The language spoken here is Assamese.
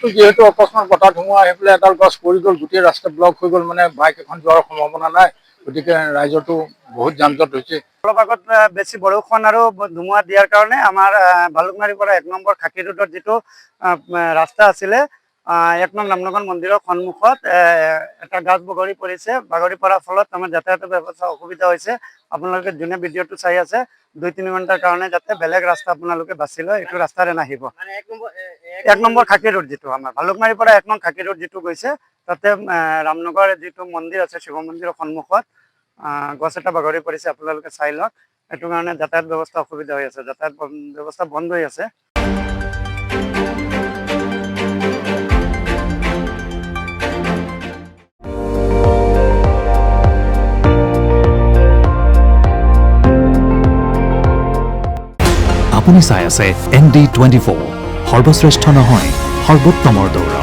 ৰাস্তাটো যিহেতু অকস্মাত বতাহ ধুমুহা আহি পেলাই এডাল গছ পৰি গ'ল, গোটেই ৰাস্তা ব্লক হৈ গ'ল, মানে বাইক এখন যোৱাৰ সম্ভাৱনা নাই। গতিকে ৰাইজৰতো বহুত যান জঁট হৈছে। অলপ আগত বেছি বৰষুণ আৰু ধুমুহা দিয়াৰ কাৰণে আমাৰ ভালুকমাৰীৰ পৰা 1 নম্বৰ খাকী ৰোডৰ যিটো ৰাস্তা আছিলে 1 নং ৰামনগৰ মন্দিৰৰ সন্মুখত এটা গাছ বগৰি পৰিছে। বাগৰি পৰাৰ ফলত আমাৰ যাতায়াতৰ ব্যৱস্থা অসুবিধা হৈছে। আপোনালোকে যোনে ভিডিঅ'টো চাই আছে 2-3 ঘণ্টাৰ কাৰণে যাতে বেলেগ ৰাস্তা আপোনালোকে বাছি লয়, এইটো ৰাস্তাৰে নাহিব। 1 নম্বৰ খাকী ৰোড যিটো আমাৰ ভালুকমাৰীৰ পৰা 1 নং খাকী ৰোড যিটো গৈছে, তাতে ৰামনগৰ যিটো মন্দিৰ আছে শিৱ মন্দিৰৰ সন্মুখত গছ এটা বাগৰি পৰিছে। আপোনালোকে চাই লওক, এইটো কাৰণে যাতায়াত ব্যৱস্থা অসুবিধা হৈ আছে, যাতায়াত ব্যৱস্থা বন্ধ হৈ আছে। আপুনি চাই আছে ND24, সৰ্বশ্ৰেষ্ঠ নহয় সৰ্বোত্তমৰ দৌৰা।